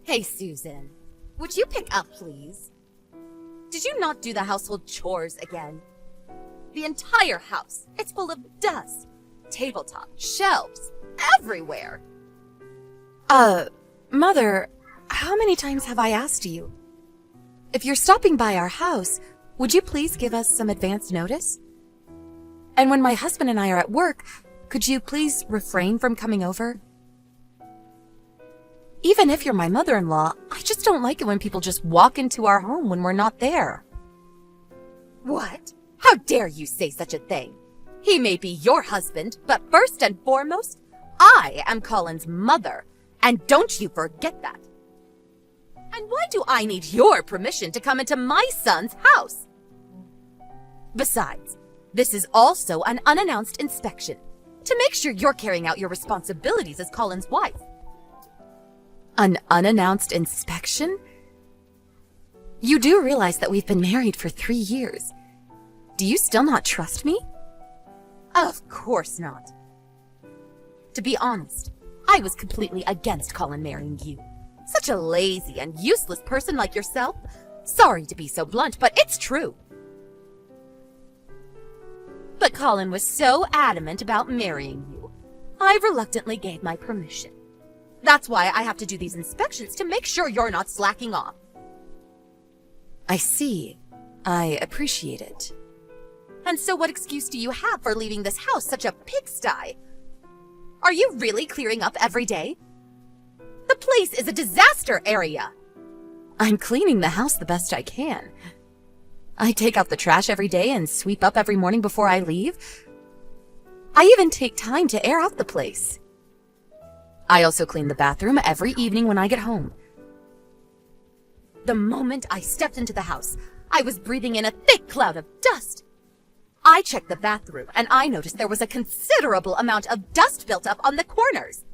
Hey, Susan. Would you pick up, please? Did you not do the household chores again? The entire house, it's full of dust. Tabletop, shelves, everywhere. Mother, how many times have I asked you? If you're stopping by our house, would you please give us some advance notice? And when my husband and I are at work, could you please refrain from coming over? Even if you're my mother-in-law, I just don't like it when people just walk into our home when we're not there. What? How dare you say such a thing? He may be your husband, but first and foremost, I am Colin's mother, and don't you forget that. And why do I need your permission to come into my son's house? Besides, this is also an unannounced inspection to make sure you're carrying out your responsibilities as Colin's wife. An unannounced inspection? You do realize that we've been married for 3 years. Do you still not trust me? Of course not. To be honest, I was completely against Colin marrying you. Such a lazy and useless person like yourself. Sorry to be so blunt, but it's true. But Colin was so adamant about marrying you, I reluctantly gave my permission. That's why I have to do these inspections to make sure you're not slacking off. I see. I appreciate it. And so what excuse do you have for leaving this house such a pigsty? Are you really clearing up every day? The place is a disaster area. I'm cleaning the house the best I can. I take out the trash every day and sweep up every morning before I leave. I even take time to air out the place. I also clean the bathroom every evening when I get home. The moment I stepped into the house, I was breathing in a thick cloud of dust. I checked the bathroom and I noticed there was a considerable amount of dust built up on the corners.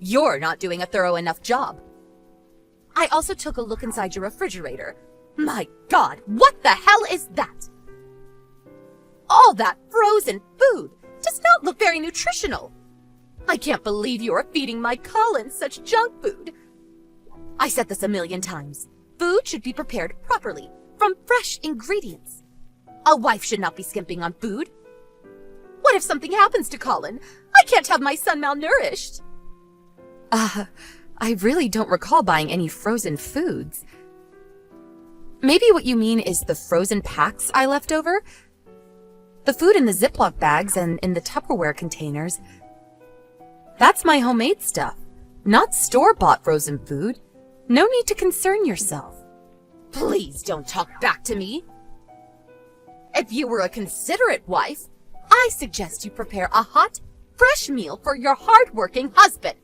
You're not doing a thorough enough job. I also took a look inside your refrigerator. My God, what the hell is that? All that frozen food does not look very nutritional. I can't believe you are feeding my Colin such junk food. I said this a million times. Food should be prepared properly, from fresh ingredients. A wife should not be skimping on food. What if something happens to Colin? I can't have my son malnourished. I really don't recall buying any frozen foods. Maybe what you mean is the frozen packs I left over? The food in the Ziploc bags and in the Tupperware containers. That's my homemade stuff, not store-bought frozen food. No need to concern yourself. Please don't talk back to me. If you were a considerate wife, I suggest you prepare a hot, fresh meal for your hard-working husband.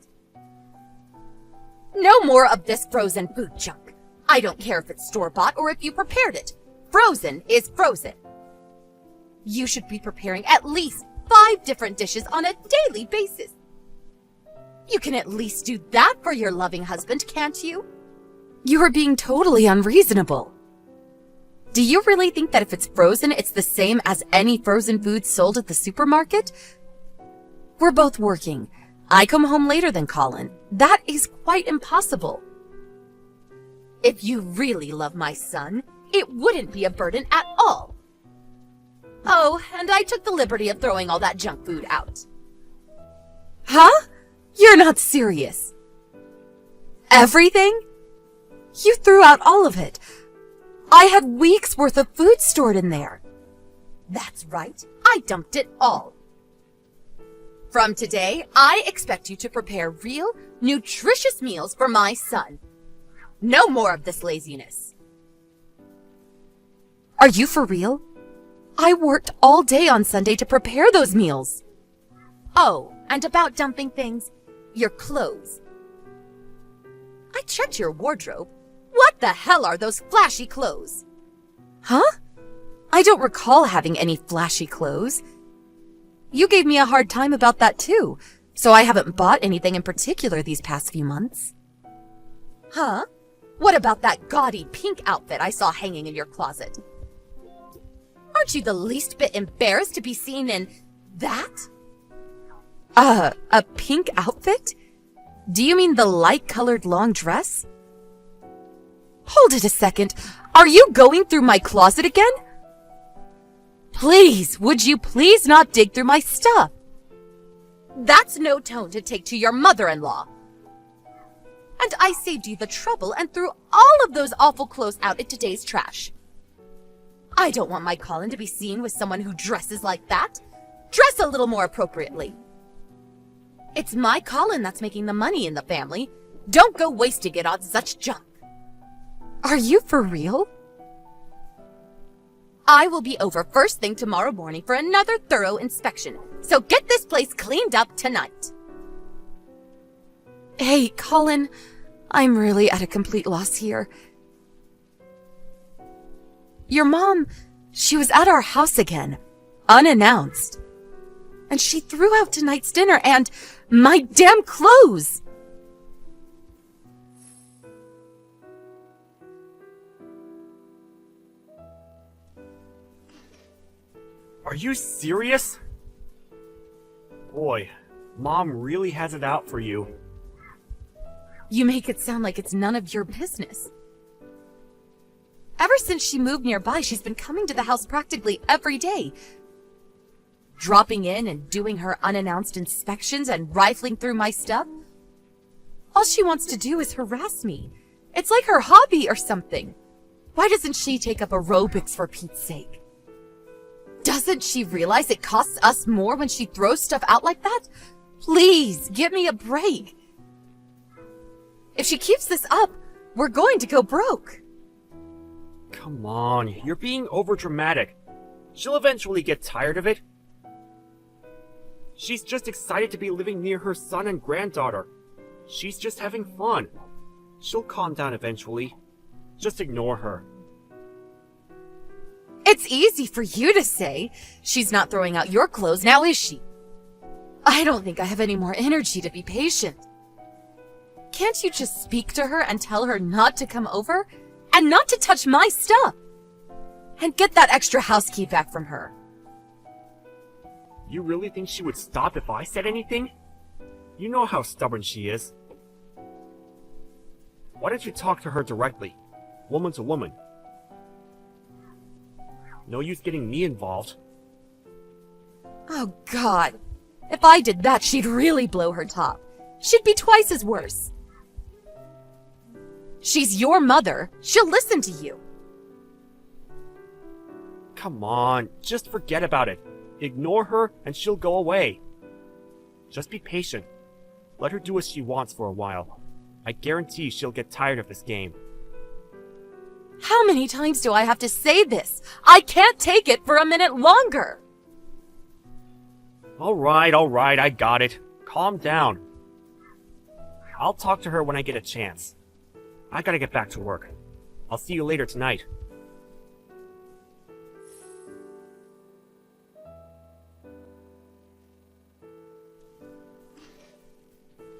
No more of this frozen food junk. I don't care if it's store-bought or if you prepared it. Frozen is frozen. You should be preparing at least 5 different dishes on a daily basis. You can at least do that for your loving husband, can't you? You are being totally unreasonable. Do you really think that if it's frozen, it's the same as any frozen food sold at the supermarket? We're both working. I come home later than Colin. That is quite impossible. If you really love my son, it wouldn't be a burden at all. Oh, and I took the liberty of throwing all that junk food out. Huh? You're not serious. Everything? You threw out all of it. I had weeks worth of food stored in there. That's right. I dumped it all. From today, I expect you to prepare real, nutritious meals for my son. No more of this laziness. Are you for real? I worked all day on Sunday to prepare those meals. Oh, and about dumping things, your clothes. I checked your wardrobe. What the hell are those flashy clothes? Huh? I don't recall having any flashy clothes. You gave me a hard time about that too, so I haven't bought anything in particular these past few months. Huh? What about that gaudy pink outfit I saw hanging in your closet? Aren't you the least bit embarrassed to be seen in that? A pink outfit? Do you mean the light-colored long dress? Hold it a second. Are you going through my closet again? Please, would you please not dig through my stuff? That's no tone to take to your mother-in-law. And I saved you the trouble and threw all of those awful clothes out in today's trash. I don't want my Colin to be seen with someone who dresses like that. Dress a little more appropriately. It's my Colin that's making the money in the family. Don't go wasting it on such junk. Are you for real? I will be over first thing tomorrow morning for another thorough inspection, so get this place cleaned up tonight. Hey, Colin, I'm really at a complete loss here. Your mom, she was at our house again, unannounced. And she threw out tonight's dinner and my damn clothes! Are you serious? Boy, Mom really has it out for you. You make it sound like it's none of your business. Ever since she moved nearby, she's been coming to the house practically every day. Dropping in and doing her unannounced inspections and rifling through my stuff. All she wants to do is harass me. It's like her hobby or something. Why doesn't she take up aerobics for Pete's sake? Doesn't she realize it costs us more when she throws stuff out like that? Please, give me a break. If she keeps this up, we're going to go broke. Come on, you're being overdramatic. She'll eventually get tired of it. She's just excited to be living near her son and granddaughter. She's just having fun. She'll calm down eventually. Just ignore her. It's easy for you to say. She's not throwing out your clothes now, is she? I don't think I have any more energy to be patient. Can't you just speak to her and tell her not to come over? And not to touch my stuff? And get that extra house key back from her. You really think she would stop if I said anything? You know how stubborn she is. Why don't you talk to her directly, woman to woman? No use getting me involved. Oh, God. If I did that, she'd really blow her top. She'd be twice as worse. She's your mother. She'll listen to you. Come on, just forget about it. Ignore her and she'll go away. Just be patient. Let her do what she wants for a while. I guarantee she'll get tired of this game. How many times do I have to say this? I can't take it for a minute longer. Alright, I got it. Calm down. I'll talk to her when I get a chance. I gotta get back to work. I'll see you later tonight.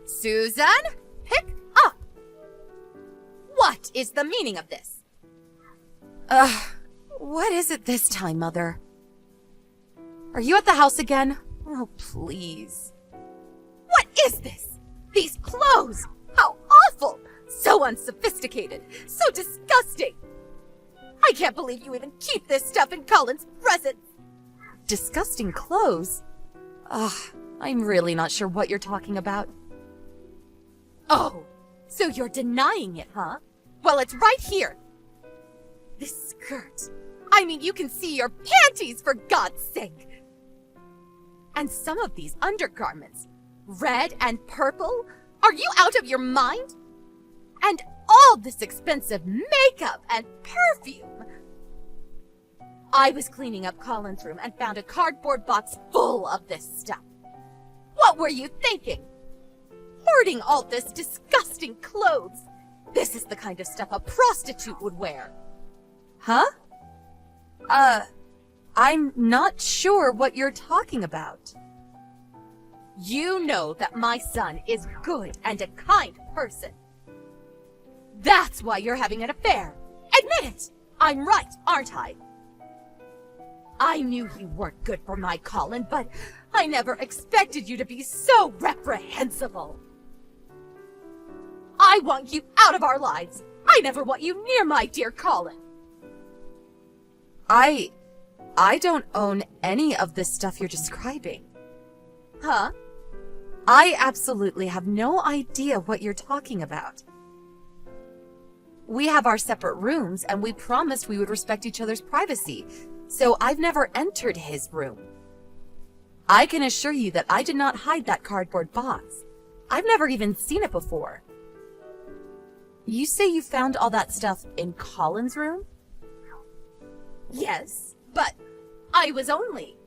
Susan, pick up. What is the meaning of this? What is it this time, Mother? Are you at the house again? Oh, please. What is this? These clothes! How awful! So unsophisticated! So disgusting! I can't believe you even keep this stuff in Colin's presence! Disgusting clothes? I'm really not sure what you're talking about. Oh, so you're denying it, huh? Well, it's right here. This skirt. I mean, you can see your panties, for God's sake! And some of these undergarments, red and purple? Are you out of your mind? And all this expensive makeup and perfume. I was cleaning up Colin's room and found a cardboard box full of this stuff. What were you thinking? Hoarding all this disgusting clothes. This is the kind of stuff a prostitute would wear. Huh? I'm not sure what you're talking about. You know that my son is good and a kind person. That's why you're having an affair. Admit it! I'm right, aren't I? I knew you weren't good for my Colin, but I never expected you to be so reprehensible. I want you out of our lives. I never want you near my dear Colin. I don't own any of this stuff you're describing. Huh? I absolutely have no idea what you're talking about. We have our separate rooms, and we promised we would respect each other's privacy, so I've never entered his room. I can assure you that I did not hide that cardboard box. I've never even seen it before. You say you found all that stuff in Colin's room? Yes, but I was only...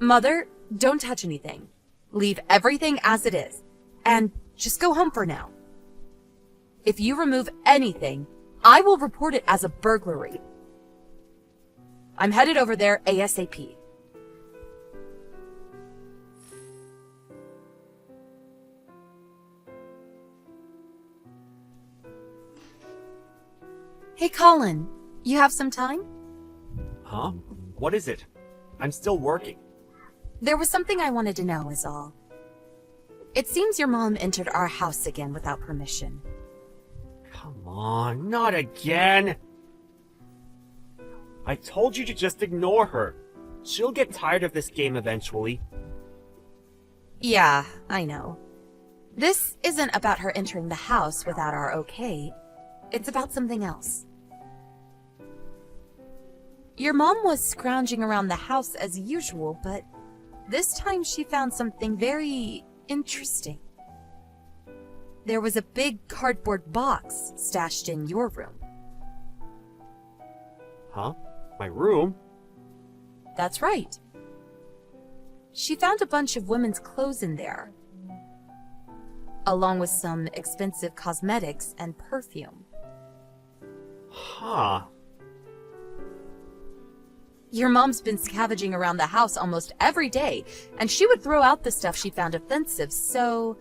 Mother, don't touch anything. Leave everything as it is, and just go home for now. If you remove anything, I will report it as a burglary. I'm headed over there ASAP. Hey, Colin, you have some time? Huh? What is it? I'm still working. There was something I wanted to know, is all. It seems your mom entered our house again without permission. Come on, not again! I told you to just ignore her. She'll get tired of this game eventually. Yeah, I know. This isn't about her entering the house without our okay. It's about something else. Your mom was scrounging around the house as usual, but this time she found something very interesting. There was a big cardboard box stashed in your room. Huh? My room? That's right. She found a bunch of women's clothes in there, along with some expensive cosmetics and perfume. Huh. Your mom's been scavenging around the house almost every day, and she would throw out the stuff she found offensive, so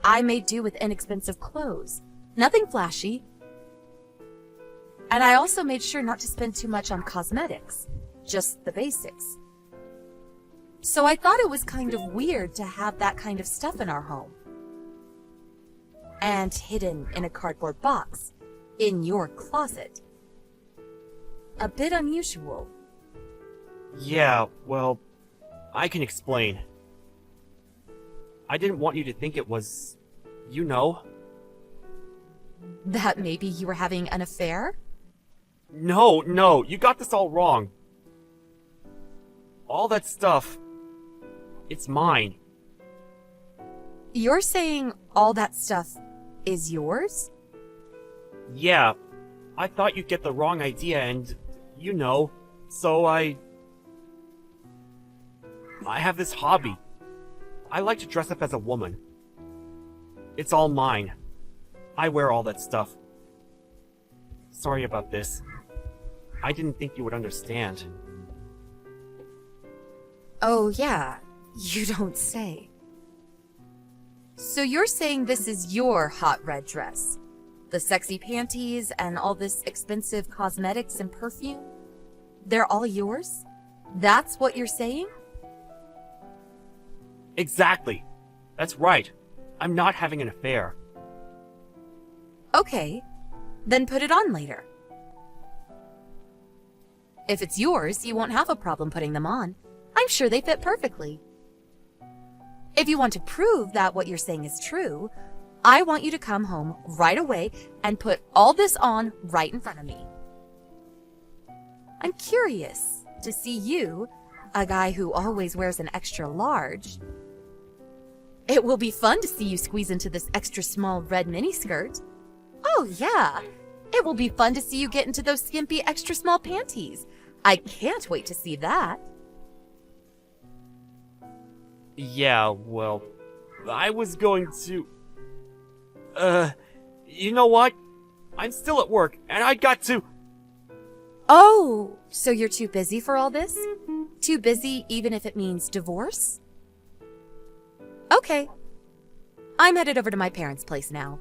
I made do with inexpensive clothes. Nothing flashy. And I also made sure not to spend too much on cosmetics, just the basics. So I thought it was kind of weird to have that kind of stuff in our home. And hidden in a cardboard box, in your closet. A bit unusual. Yeah, well, I can explain. I didn't want you to think it was... you know. That maybe you were having an affair? No, you got this all wrong. All that stuff, it's mine. You're saying all that stuff is yours? Yeah, I thought you'd get the wrong idea and, you know, so I have this hobby. I like to dress up as a woman. It's all mine. I wear all that stuff. Sorry about this. I didn't think you would understand. Oh, yeah. You don't say. So you're saying this is your hot red dress? The sexy panties and all this expensive cosmetics and perfume? They're all yours? That's what you're saying? Exactly. That's right. I'm not having an affair. Okay. Then put it on later. If it's yours, you won't have a problem putting them on. I'm sure they fit perfectly. If you want to prove that what you're saying is true, I want you to come home right away and put all this on right in front of me. I'm curious to see you, a guy who always wears an extra large. It will be fun to see you squeeze into this extra small red miniskirt. Oh yeah, it will be fun to see you get into those skimpy extra small panties. I can't wait to see that. Yeah, well, I was going to... you know what? I'm still at work, and I got to... Oh, so you're too busy for all this? Too busy even if it means divorce? Okay. I'm headed over to my parents' place now.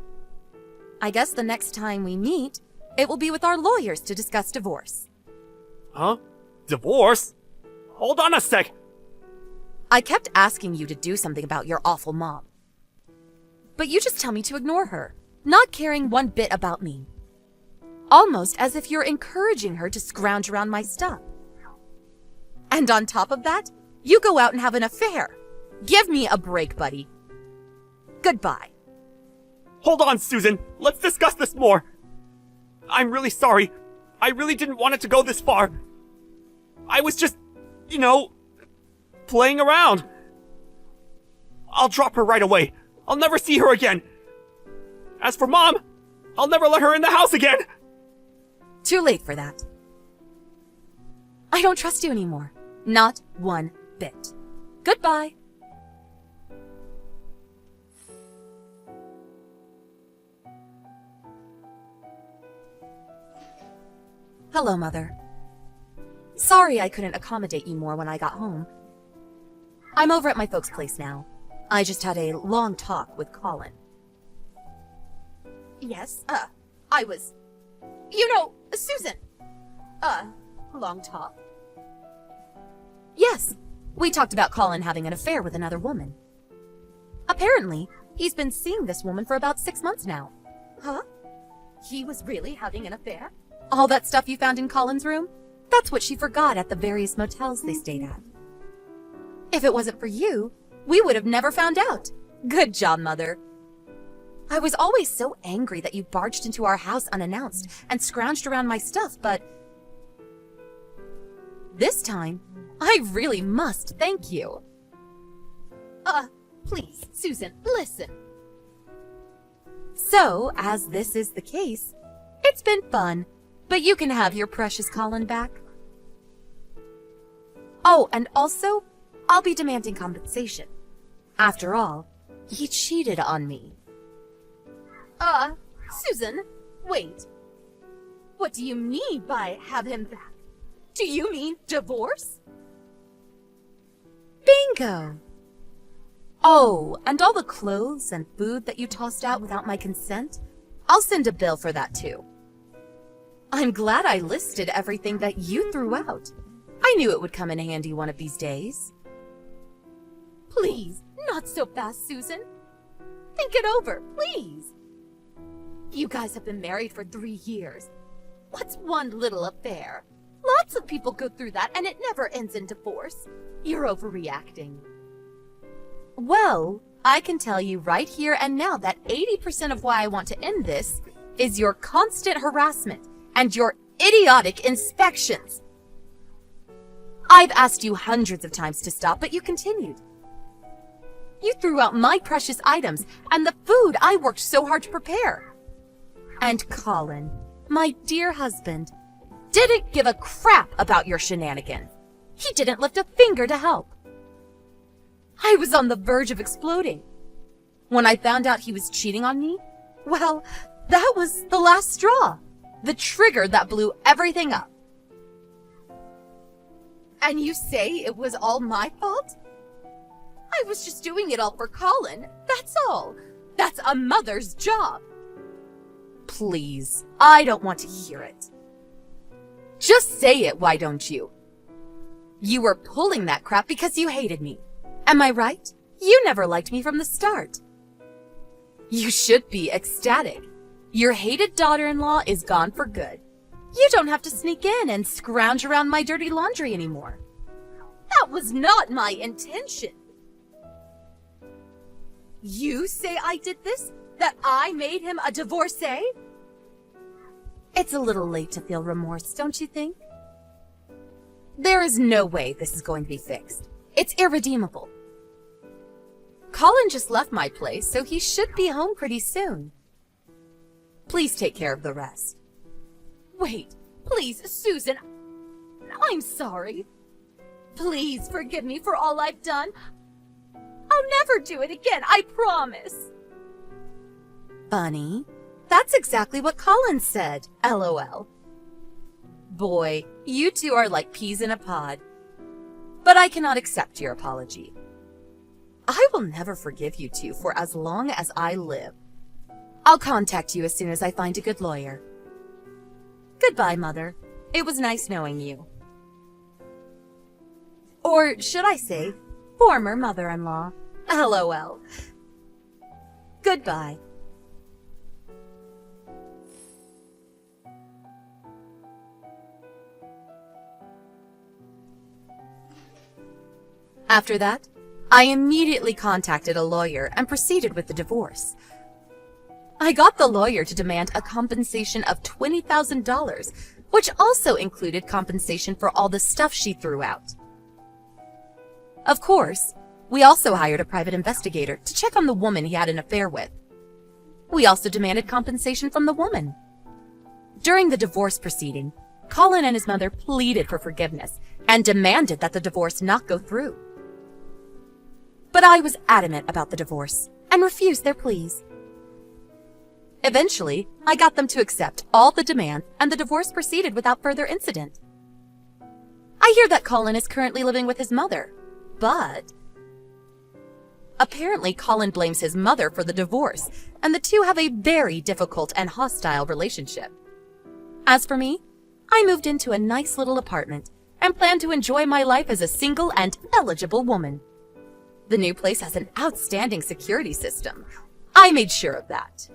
I guess the next time we meet, it will be with our lawyers to discuss divorce. Huh? Divorce? Hold on a sec! I kept asking you to do something about your awful mom. but you just tell me to ignore her, not caring one bit about me. Almost as if you're encouraging her to scrounge around my stuff. And on top of that, you go out and have an affair. Give me a break, buddy. Goodbye. Hold on, Susan. Let's discuss this more. I'm really sorry. I really didn't want it to go this far. I was just, playing around. I'll drop her right away. I'll never see her again. As for Mom, I'll never let her in the house again. Too late for that. I don't trust you anymore. Not one bit. Goodbye. Hello, Mother. Sorry I couldn't accommodate you more when I got home. I'm over at my folks' place now. I just had a long talk with Colin. Yes, Susan. Long talk? Yes, we talked about Colin having an affair with another woman. Apparently, he's been seeing this woman for about 6 months now. Huh? He was really having an affair? All that stuff you found in Colin's room? That's what she forgot at the various motels they stayed at. If it wasn't for you, we would have never found out. Good job, Mother. I was always so angry that you barged into our house unannounced and scrounged around my stuff, but this time, I really must thank you. Please, Susan, listen. So, as this is the case, it's been fun, but you can have your precious Colin back. Oh, and also, I'll be demanding compensation. After all, he cheated on me. Susan, wait. What do you mean by have him back? Do you mean divorce? Bingo! Oh, and all the clothes and food that you tossed out without my consent? I'll send a bill for that too. I'm glad I listed everything that you threw out. I knew it would come in handy one of these days. Please, not so fast, Susan. Think it over, please. You guys have been married for 3 years. What's one little affair? Lots of people go through that and it never ends in divorce. You're overreacting. Well, I can tell you right here and now that 80% of why I want to end this is your constant harassment and your idiotic inspections. I've asked you hundreds of times to stop, but you continued. You threw out my precious items and the food I worked so hard to prepare. And Colin, my dear husband, didn't give a crap about your shenanigans. He didn't lift a finger to help. I was on the verge of exploding. When I found out he was cheating on me, well, that was the last straw. The trigger that blew everything up. And you say it was all my fault? I was just doing it all for Colin, that's all. That's a mother's job. Please, I don't want to hear it. Just say it, why don't you? You were pulling that crap because you hated me. Am I right? You never liked me from the start. You should be ecstatic. Your hated daughter-in-law is gone for good. You don't have to sneak in and scrounge around my dirty laundry anymore. That was not my intention. You say I did this? That I made him a divorcee? It's a little late to feel remorse, don't you think? There is no way this is going to be fixed. It's irredeemable. Colin just left my place, so he should be home pretty soon. Please take care of the rest. Wait, please, Susan. I'm sorry. Please forgive me for all I've done. I'll never do it again, I promise. Bunny, that's exactly what Colin said, LOL. Boy, you two are like peas in a pod. But I cannot accept your apology. I will never forgive you two for as long as I live. I'll contact you as soon as I find a good lawyer. Goodbye, Mother. It was nice knowing you. Or should I say, former mother-in-law. LOL. Goodbye. After that, I immediately contacted a lawyer and proceeded with the divorce. I got the lawyer to demand a compensation of $20,000, which also included compensation for all the stuff she threw out. Of course, we also hired a private investigator to check on the woman he had an affair with. We also demanded compensation from the woman. During the divorce proceeding, Colin and his mother pleaded for forgiveness and demanded that the divorce not go through. But I was adamant about the divorce and refused their pleas. Eventually, I got them to accept all the demands and the divorce proceeded without further incident. I hear that Colin is currently living with his mother, but apparently Colin blames his mother for the divorce, and the two have a very difficult and hostile relationship. As for me, I moved into a nice little apartment and plan to enjoy my life as a single and eligible woman. The new place has an outstanding security system. I made sure of that.